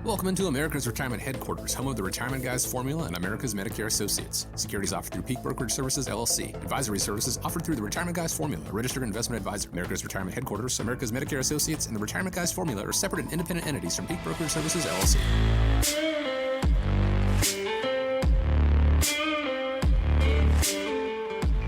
Welcome into America's Retirement Headquarters, home of the Retirement Guys Formula and America's Medicare Associates. Securities offered through Peak Brokerage Services, LLC. Advisory services offered through the Retirement Guys Formula, a registered investment advisor. America's Retirement Headquarters, America's Medicare Associates, and the Retirement Guys Formula are separate and independent entities from Peak Brokerage Services, LLC.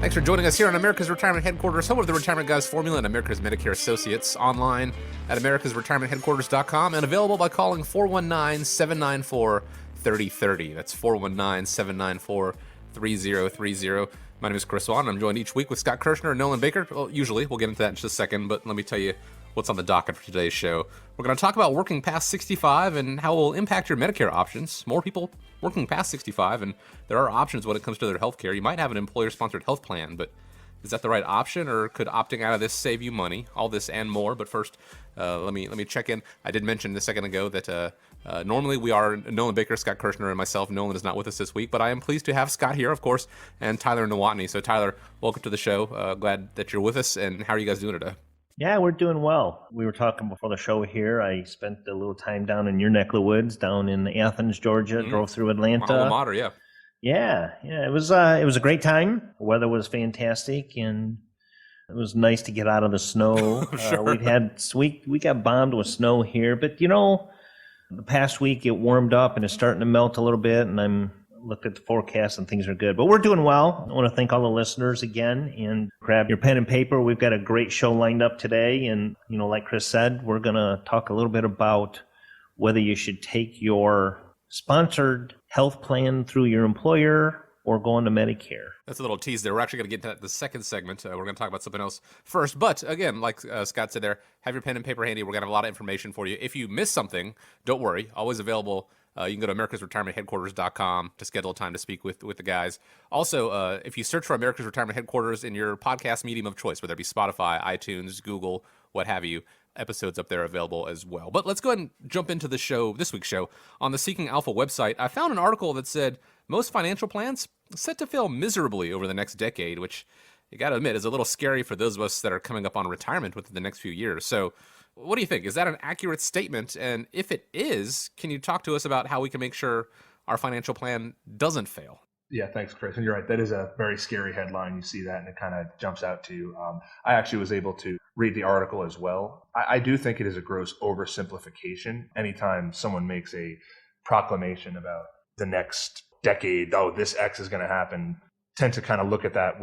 Thanks for joining us here on America's Retirement Headquarters, home of the Retirement Guys Formula and America's Medicare Associates, online at americasretirementheadquarters.com and available by calling 419-794-3030. That's 419-794-3030. My name is Chris Swan, and I'm joined each week with Scott Kirshner and Nolan Baker. Well, usually, we'll get into that in just a second, but let me tell you what's on the docket for today's show. We're going to talk about working past 65 and how it will impact your Medicare options. More people working past 65, and there are options when it comes to their health care. You might have an employer-sponsored health plan, but is that the right option, or could opting out of this save you money? All this and more, but first, let me check in. I did mention a second ago that normally we are Nolan Baker, Scott Kirshner, and myself. Nolan is not with us this week, but I am pleased to have Scott here, of course, and Tyler Nowotny. So Tyler, welcome to the show. Glad that you're with us, and how are you guys doing today? Yeah, we're doing well. We were talking before the show here. I spent a little time down in your neck of the woods, down in Athens, Georgia. Drove through Atlanta. My alma mater, yeah. Yeah. It was a great time. The weather was fantastic, and it was nice to get out of the snow. Sure. We got bombed with snow here, but the past week it warmed up and it's starting to melt a little bit, and I'm looked at the forecast and things are good. But we're doing well. I want to thank all the listeners again, and grab your pen and paper. We've got a great show lined up today, and like Chris said, we're going to talk a little bit about whether you should take your sponsored health plan through your employer or go into Medicare. That's a little tease there. We're actually going to get to the second segment. We're going to talk about something else first. But again, like Scott said there, have your pen and paper handy. We're going to have a lot of information for you. If you miss something, don't worry. Always available. You can go to americasretirementheadquarters.com to schedule time to speak with the guys. Also, if you search for America's Retirement Headquarters in your podcast medium of choice, whether it be Spotify, iTunes, Google, what have you, episodes up there available as well. But let's go ahead and jump into the show, this week's show. On the Seeking Alpha website, I found an article that said most financial plans set to fail miserably over the next decade, which you got to admit is a little scary for those of us that are coming up on retirement within the next few years. So what do you think? Is that an accurate statement? And if it is, can you talk to us about how we can make sure our financial plan doesn't fail? Yeah, thanks, Chris. And you're right. That is a very scary headline. You see that and it kind of jumps out to you. I actually was able to read the article as well. I do think it is a gross oversimplification. Anytime someone makes a proclamation about the next decade, this X is going to happen, tend to kind of look at that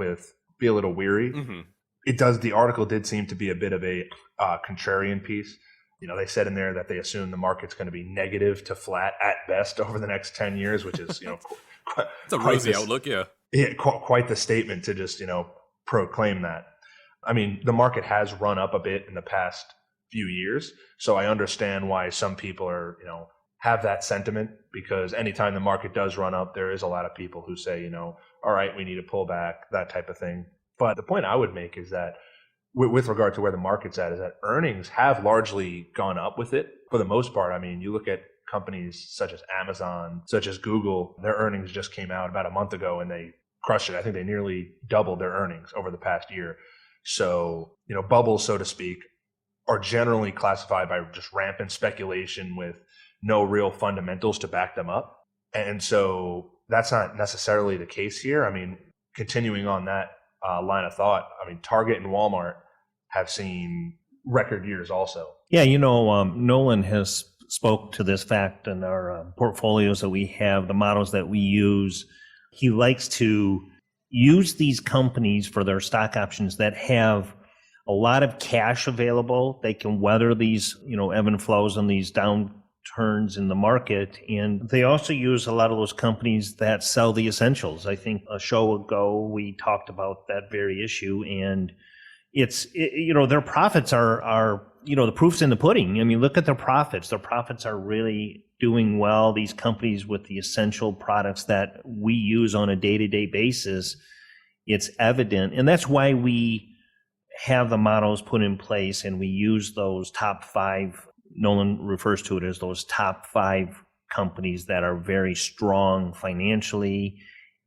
be a little weary. Mm-hmm. The article did seem to be a bit of a contrarian piece. They said in there that they assume the market's going to be negative to flat at best over the next 10 years, which is, it's a rosy outlook, yeah. Yeah, quite the statement to just, proclaim that. I mean, the market has run up a bit in the past few years, so I understand why some people are, have that sentiment, because anytime the market does run up, there is a lot of people who say, all right, we need to pull back, that type of thing. But the point I would make is that with regard to where the market's at, is that earnings have largely gone up with it for the most part. I mean, you look at companies such as Amazon, such as Google, their earnings just came out about a month ago and they crushed it. I think they nearly doubled their earnings over the past year. So, bubbles, so to speak, are generally classified by just rampant speculation with no real fundamentals to back them up. And so that's not necessarily the case here. I mean, continuing on that line of thought, I mean, Target and Walmart have seen record years also. Yeah, Nolan has spoke to this fact in our portfolios that we have, the models that we use. He likes to use these companies for their stock options that have a lot of cash available. They can weather these, ebb and flows and these downturns in the market. And they also use a lot of those companies that sell the essentials. I think a show ago we talked about that very issue, and their profits are the proof's in the pudding. I mean, look at their profits. Their profits are really doing well. These companies with the essential products that we use on a day-to-day basis, it's evident. And that's why we have the models put in place and we use those top 5. Nolan refers to it as those top 5 companies that are very strong financially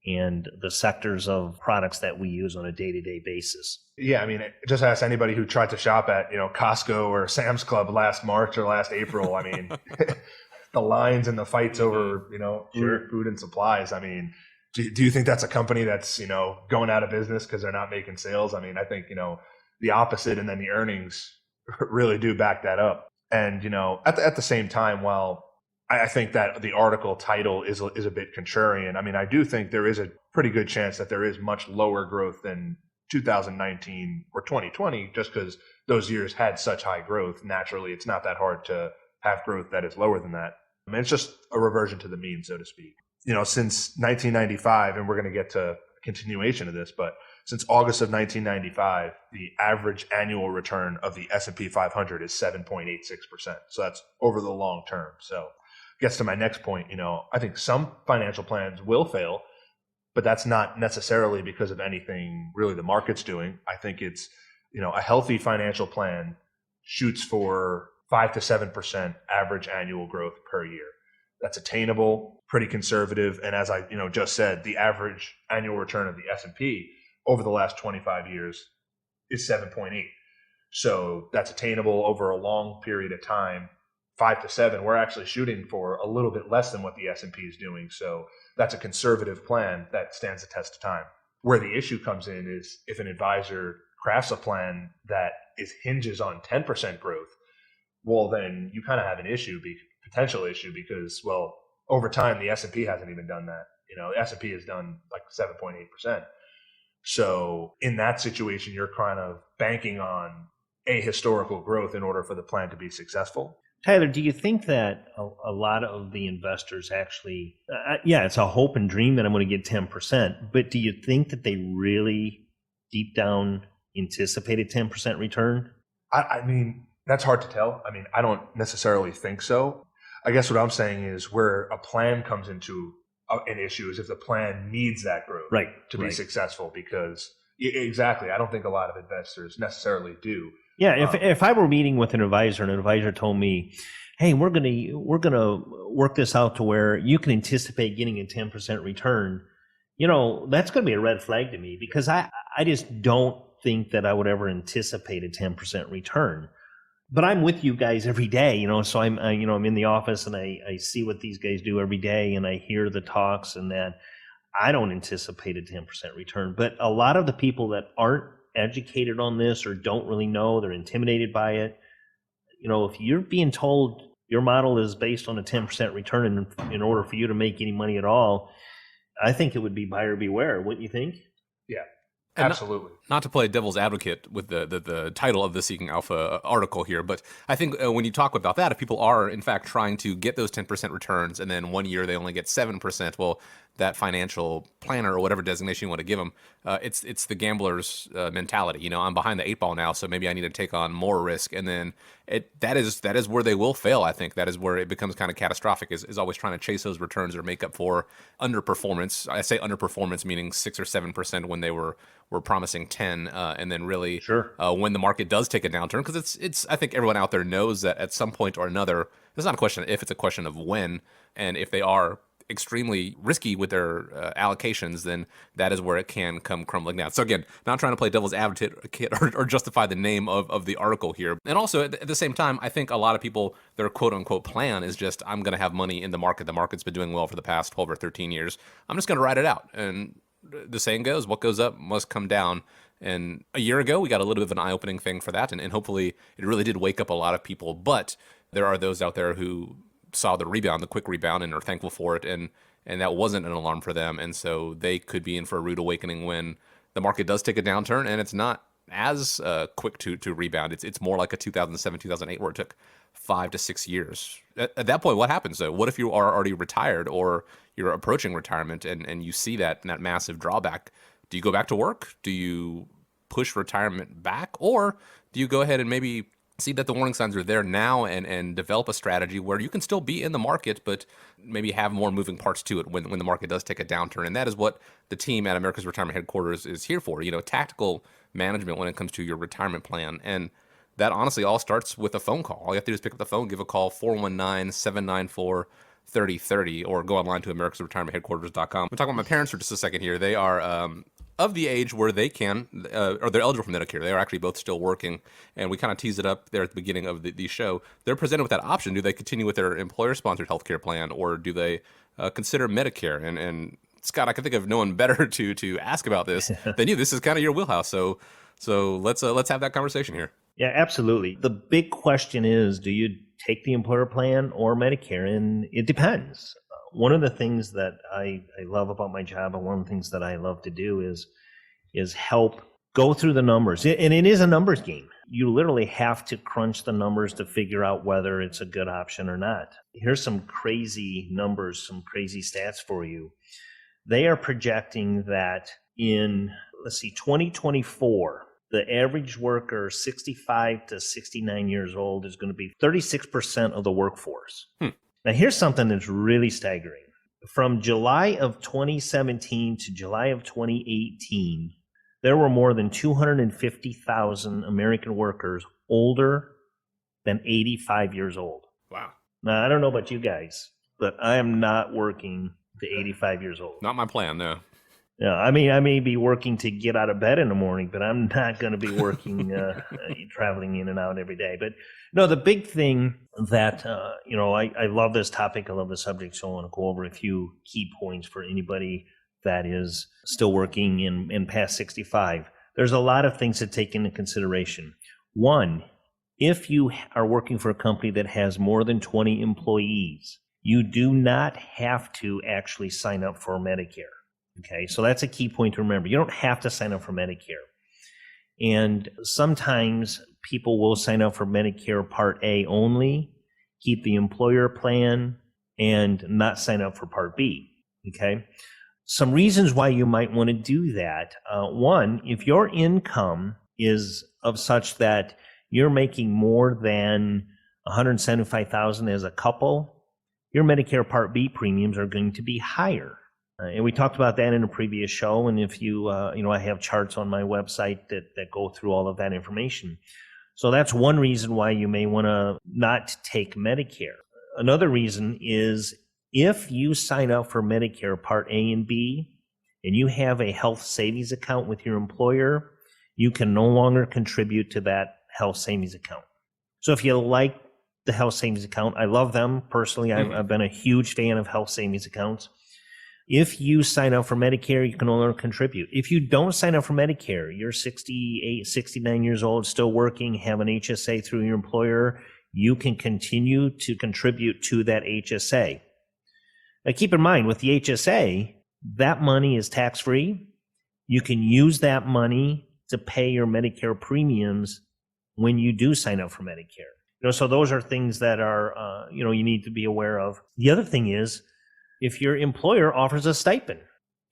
and the sectors of products that we use on a day-to-day basis. Yeah, I mean, just ask anybody who tried to shop at, Costco or Sam's Club last March or last April. I mean, the lines and the fights over, Sure. food and supplies. I mean, do you think that's a company that's, going out of business because they're not making sales? I mean, I think, the opposite, and then the earnings really do back that up. And, at the same time, while I think that the article title is a bit contrarian, I mean, I do think there is a pretty good chance that there is much lower growth than 2019 or 2020, just because those years had such high growth. Naturally, it's not that hard to have growth that is lower than that. I mean, it's just a reversion to the mean, so to speak. Since 1995, and we're going to get to a continuation of this, but since August of 1995, the average annual return of the S&P 500 is 7.86%. So that's over the long term. So gets to my next point. I think some financial plans will fail, but that's not necessarily because of anything really the market's doing. I think it's, a healthy financial plan shoots for 5 to 7% average annual growth per year. That's attainable, pretty conservative. And as I, just said, the average annual return of the S&P over the last 25 years is 7.8. So that's attainable over a long period of time. 5 to 7, we're actually shooting for a little bit less than what the S&P is doing. So that's a conservative plan that stands the test of time. Where the issue comes in is if an advisor crafts a plan that hinges on 10% growth, well, then you kind of have an potential issue, because, well, over time, the S&P hasn't even done that. The S&P has done like 7.8%. So in that situation, you're kind of banking on a historical growth in order for the plan to be successful. Tyler, do you think that a lot of the investors actually, it's a hope and dream that I'm going to get 10%, but do you think that they really deep down anticipated 10% return? I mean, that's hard to tell. I mean, I don't necessarily think so. I guess what I'm saying is where a plan comes into an issue is if the plan needs that growth to be successful, because exactly, I don't think a lot of investors necessarily do. Yeah, if I were meeting with an advisor and an advisor told me, "Hey, we're gonna work this out to where you can anticipate getting a 10% return," that's going to be a red flag to me, because I just don't think that I would ever anticipate a 10% return. But I'm with you guys every day, so I'm in the office and I see what these guys do every day, and I hear the talks, and that I don't anticipate a 10% return. But a lot of the people that aren't educated on this or don't really know, they're intimidated by it. If you're being told your model is based on a 10% return in order for you to make any money at all, I think it would be buyer beware, wouldn't you think? Yeah, and absolutely. Not to play devil's advocate with the title of the Seeking Alpha article here, but I think when you talk about that, if people are in fact trying to get those 10% returns and then 1 year they only get 7%, well, that financial planner or whatever designation you want to give them, it's the gambler's mentality. I'm behind the 8 ball now, so maybe I need to take on more risk, and then that is where they will fail. I think that is where it becomes kind of catastrophic. Is always trying to chase those returns or make up for underperformance. I say underperformance meaning 6 or 7% when they were promising 10, and then really when the market does take a downturn, because it's I think everyone out there knows that at some point or another, it's not a question of if, it's a question of when, and if they are extremely risky with their allocations, then that is where it can come crumbling down. So again, not trying to play devil's advocate or justify the name of the article here. And also at the same time, I think a lot of people, their quote unquote plan is just, I'm going to have money in the market. The market's been doing well for the past 12 or 13 years. I'm just going to ride it out. And the saying goes, what goes up must come down. And a year ago, we got a little bit of an eye-opening thing for that. And hopefully it really did wake up a lot of people. But there are those out there who saw the quick rebound, and are thankful for it, and that wasn't an alarm for them, and so they could be in for a rude awakening when the market does take a downturn, and it's not as quick to rebound. It's more like a 2007, 2008, where it took 5 to 6 years. At that point, what happens though? What if you are already retired or you're approaching retirement, and you see that massive drawback? Do you go back to work? Do you push retirement back, or do you go ahead and maybe see that the warning signs are there now and develop a strategy where you can still be in the market, but maybe have more moving parts to it when the market does take a downturn? And that is what the team at America's Retirement Headquarters is here for, tactical management when it comes to your retirement plan. And that honestly all starts with a phone call. All you have to do is pick up the phone, give a call, 419-794-3030, or go online to americasretirementheadquarters.com. We'll talk about my parents for just a second here. They are of the age where they can, or they're eligible for Medicare. They are actually both still working. And we kind of teased it up there at the beginning of the show. They're presented with that option. Do they continue with their employer-sponsored healthcare plan, or do they consider Medicare? And Scott, I can think of no one better to ask about this than you. This is kind of your wheelhouse. So let's have that conversation here. Yeah, absolutely. The big question is, do you take the employer plan or Medicare? And it depends. One of the things that I love about my job, and one of the things that I love to do is help go through the numbers. And it is a numbers game. You literally have to crunch the numbers to figure out whether it's a good option or not. Here's some crazy numbers, some crazy stats for you. They are projecting that in, 2024, the average worker 65 to 69 years old is going to be 36% of the workforce. Now, here's something that's really staggering. From July of 2017 to July of 2018, there were more than 250,000 American workers older than 85 years old. Wow. Now, I don't know about you guys, but I am not working to 85 years old. Not my plan, no. Yeah, I mean, I may be working to get out of bed in the morning, but I'm not going to be working, traveling in and out every day. But no, the big thing that, I love this topic. I love the subject. So I want to go over a few key points for anybody that is still working in past 65. There's a lot of things to take into consideration. One, if you are working for a company that has more than 20 employees, you do not have to actually sign up for Medicare. Okay, so that's a key point to remember. You don't have to sign up for Medicare. And sometimes people will sign up for Medicare Part A only, keep the employer plan, and not sign up for Part B. Okay, some reasons why you might want to do that. One, if your income is of such that you're making more than $175,000 as a couple, your Medicare Part B premiums are going to be higher. And we talked about that in a previous show. And if you, I have charts on my website that go through all of that information. So that's one reason why you may want to not take Medicare. Another reason is if you sign up for Medicare Part A and B, and you have a health savings account with your employer, you can no longer contribute to that health savings account. So if you like the health savings account, I love them personally. I've been a huge fan of health savings accounts. If you sign up for Medicare, you can no longer contribute. If you don't sign up for Medicare, you're 68, 69 years old, still working, have an HSA through your employer, you can continue to contribute to that HSA. Now, keep in mind, with the HSA, that money is tax-free. You can use that money to pay your Medicare premiums when you do sign up for Medicare. So those are things that are, you need to be aware of. The other thing is, if your employer offers a stipend,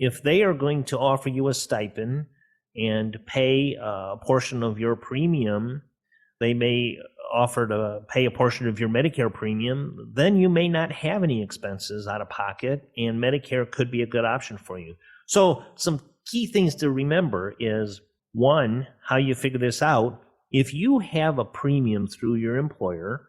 if they are going to offer you a stipend and pay a portion of your premium, they may offer to pay a portion of your Medicare premium, then you may not have any expenses out of pocket, and Medicare could be a good option for you. So some key things to remember is, one, how you figure this out. If you have a premium through your employer,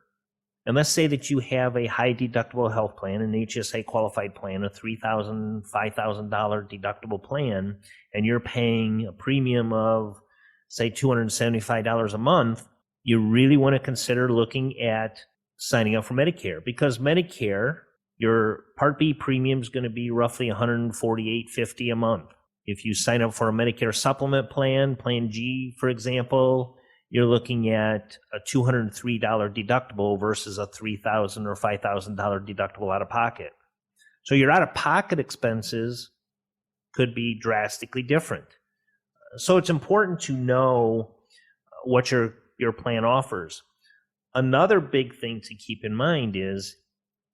and let's say that you have a high deductible health plan, an HSA qualified plan, a $3,000, $5,000 deductible plan, and you're paying a premium of, say, $275 a month, you really want to consider looking at signing up for Medicare, because Medicare, your Part B premium is going to be roughly $148.50 a month. If you sign up for a Medicare supplement plan, Plan G, for example, you're looking at a $203 deductible versus a $3,000 or $5,000 deductible out of pocket. So your out-of-pocket expenses could be drastically different. So it's important to know what your plan offers. Another big thing to keep in mind is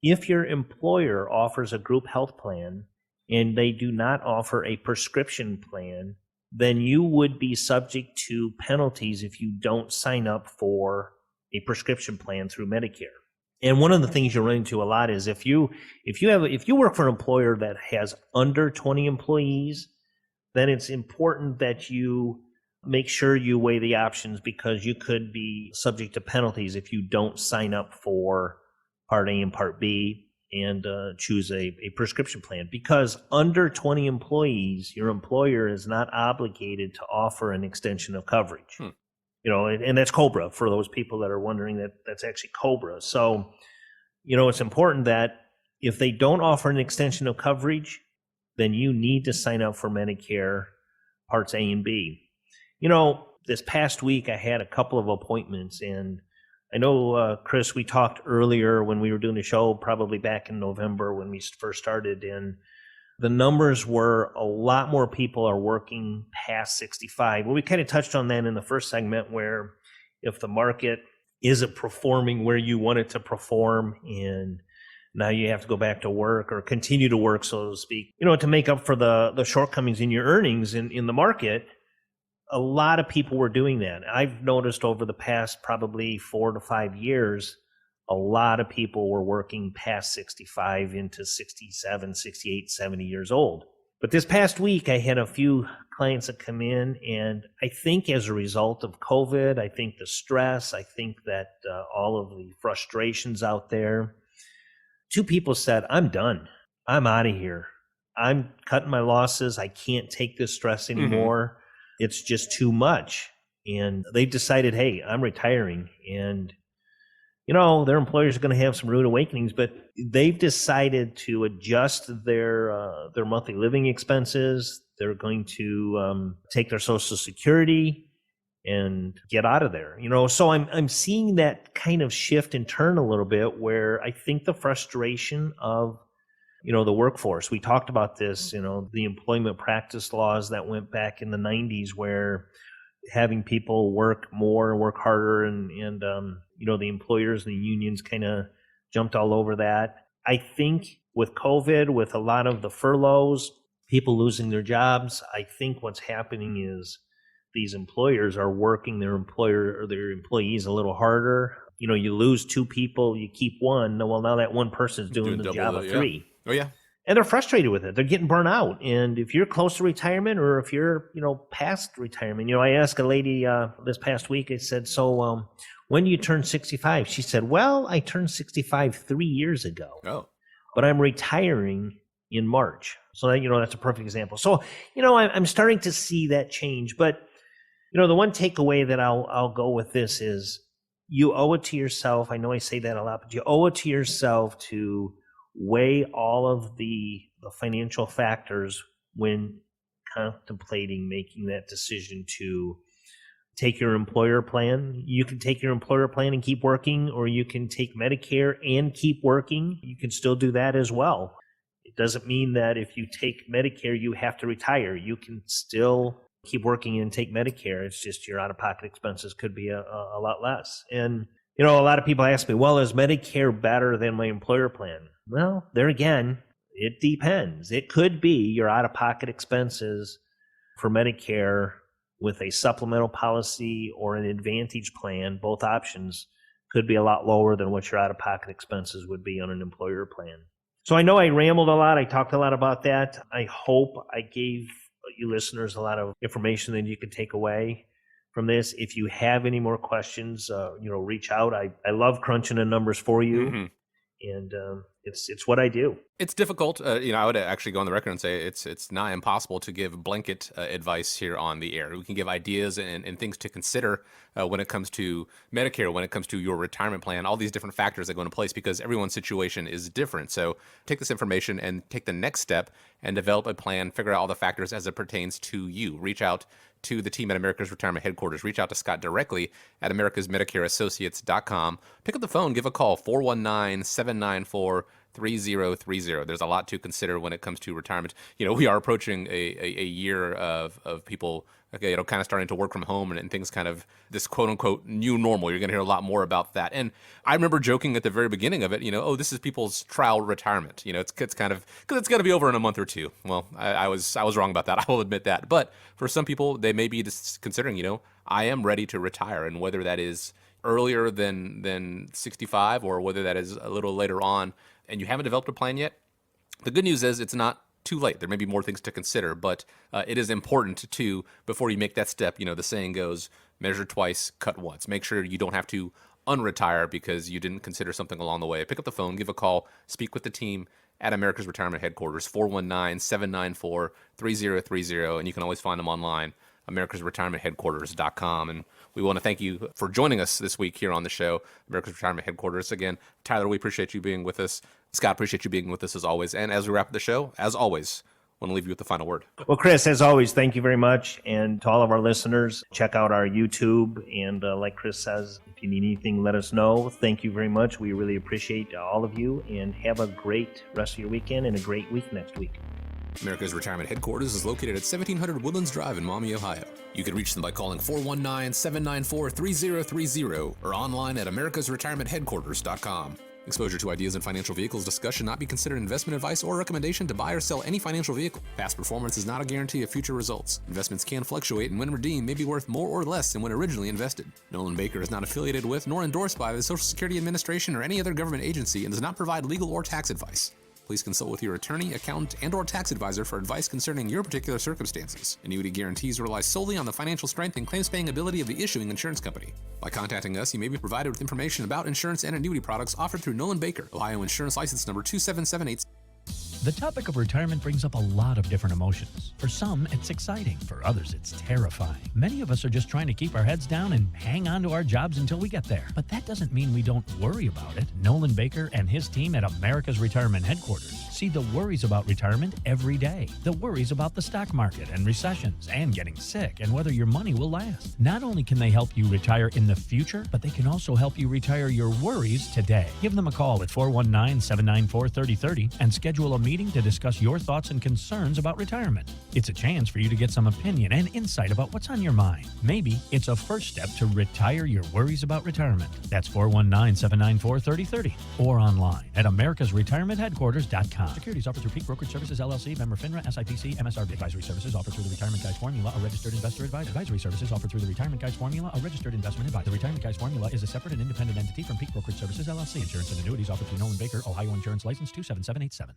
if your employer offers a group health plan and they do not offer a prescription plan, then you would be subject to penalties if you don't sign up for a prescription plan through Medicare. And one of the things you run into a lot is if you work for an employer that has under 20 employees, then it's important that you make sure you weigh the options, because you could be subject to penalties if you don't sign up for Part A and Part B. and choose a prescription plan, because under 20 employees, your employer is not obligated to offer an extension of coverage. And that's COBRA, for those people that are wondering. That's actually COBRA. So, it's important that if they don't offer an extension of coverage, then you need to sign up for Medicare Parts A and B. This past week I had a couple of appointments, and I know, Chris, we talked earlier when we were doing the show, probably back in November when we first started, and the numbers were a lot more people are working past 65. Well, we kind of touched on that in the first segment, where if the market isn't performing where you want it to perform, and now you have to go back to work or continue to work, so to speak, to make up for the shortcomings in your earnings in the market, a lot of people were doing that. I've noticed over the past probably 4 to 5 years, a lot of people were working past 65 into 67, 68, 70 years old. But this past week, I had a few clients that come in, and I think as a result of COVID, I think the stress, I think that all of the frustrations out there, 2 people said, I'm done. I'm out of here. I'm cutting my losses. I can't take this stress anymore. It's just too much. And they decided, hey, I'm retiring. And, their employers are going to have some rude awakenings, but they've decided to adjust their monthly living expenses. They're going to take their Social Security and get out of there. So I'm seeing that kind of shift and turn a little bit, where I think the frustration of the workforce. We talked about this, the employment practice laws that went back in the 90s, where having people work more, work harder, and the employers and the unions kind of jumped all over that. I think with COVID, with a lot of the furloughs, people losing their jobs, I think what's happening is these employers are working their employees a little harder. You lose 2 people, you keep 1. Well, now that 1 person is doing the job of 3. Oh, yeah. And they're frustrated with it. They're getting burnt out. And if you're close to retirement, or if you're, past retirement, I asked a lady this past week, I said, so when do you turn 65? She said, well, I turned 65 3 years ago. Oh. But I'm retiring in March. So, that's a perfect example. So, I'm starting to see that change. But, the one takeaway that I'll go with this is, you owe it to yourself. I know I say that a lot, but you owe it to yourself to weigh all of the financial factors when contemplating making that decision to take your employer plan. You can take your employer plan and keep working, or you can take Medicare and keep working. You can still do that as well. It doesn't mean that if you take Medicare, you have to retire. You can still keep working and take Medicare. It's just your out-of-pocket expenses could be a lot less. And, a lot of people ask me, well, is Medicare better than my employer plan? Well, there again, it depends. It could be your out-of-pocket expenses for Medicare with a supplemental policy or an Advantage plan. Both options could be a lot lower than what your out-of-pocket expenses would be on an employer plan. So I know I rambled a lot. I talked a lot about that. I hope I gave you listeners a lot of information that you can take away from this. If you have any more questions, reach out. I love crunching the numbers for you. And it's what I do. It's difficult. I would actually go on the record and say it's nigh impossible to give blanket advice here on the air. We can give ideas and things to consider when it comes to Medicare, when it comes to your retirement plan, all these different factors that go into place, because everyone's situation is different. So take this information and take the next step and develop a plan, figure out all the factors as it pertains to you. Reach out to the team at America's Retirement Headquarters. Reach out to Scott directly at americasmedicareassociates.com. Pick up the phone, give a call, 419-794-3030. There's a lot to consider when it comes to retirement. We are approaching a year of people, kind of starting to work from home and things kind of this quote unquote new normal. You're going to hear a lot more about that. And I remember joking at the very beginning of it, this is people's trial retirement. It's kind of, because it's going to be over in a month or 2. Well, I was wrong about that. I will admit that. But for some people, they may be just considering, I am ready to retire. And whether that is earlier than 65 or whether that is a little later on, and you haven't developed a plan yet, the good news is it's not too late. There may be more things to consider, but it is important to, before you make that step, the saying goes, measure twice, cut once. Make sure you don't have to unretire because you didn't consider something along the way, pick up the phone, give a call, speak with the team at America's Retirement Headquarters, 419-794-3030, and you can always find them online, americasretirementheadquarters.com. And we want to thank you for joining us this week here on the show, America's Retirement Headquarters. Again, Tyler, we appreciate you being with us. Scott, appreciate you being with us as always. And as we wrap up the show, as always, I want to leave you with the final word. Well, Chris, as always, thank you very much. And to all of our listeners, check out our YouTube. And like Chris says, if you need anything, let us know. Thank you very much. We really appreciate all of you. And have a great rest of your weekend and a great week next week. America's Retirement Headquarters is located at 1700 Woodlands Drive in Maumee, Ohio. You can reach them by calling 419-794-3030 or online at americasretirementheadquarters.com. Exposure to ideas and financial vehicles discussed should not be considered investment advice or recommendation to buy or sell any financial vehicle. Past performance is not a guarantee of future results. Investments can fluctuate and when redeemed may be worth more or less than when originally invested. Nolan Baker is not affiliated with nor endorsed by the Social Security Administration or any other government agency and does not provide legal or tax advice. Please consult with your attorney, accountant, and/or tax advisor for advice concerning your particular circumstances. Annuity guarantees rely solely on the financial strength and claims-paying ability of the issuing insurance company. By contacting us, you may be provided with information about insurance and annuity products offered through Nolan Baker, Ohio Insurance License Number 27787. The topic of retirement brings up a lot of different emotions. For some, it's exciting. For others, it's terrifying. Many of us are just trying to keep our heads down and hang on to our jobs until we get there. But that doesn't mean we don't worry about it. Nolan Baker and his team at America's Retirement Headquarters see the worries about retirement every day. The worries about the stock market and recessions and getting sick and whether your money will last. Not only can they help you retire in the future, but they can also help you retire your worries today. Give them a call at 419-794-3030 and schedule a meeting to discuss your thoughts and concerns about retirement. It's a chance for you to get some opinion and insight about what's on your mind. Maybe it's a first step to retire your worries about retirement. That's 419-794-3030 or online at americasretirementheadquarters.com. Securities offered through Peak Brokerage Services, LLC, member FINRA, SIPC, MSRB. Advisory services offered through the Retirement Guys Formula, a registered investor advisor. Advisory services offered through the Retirement Guys Formula, a registered investment advisor. The Retirement Guys Formula is a separate and independent entity from Peak Brokerage Services, LLC. Insurance and annuities offered through Nolan Baker, Ohio Insurance License 27787.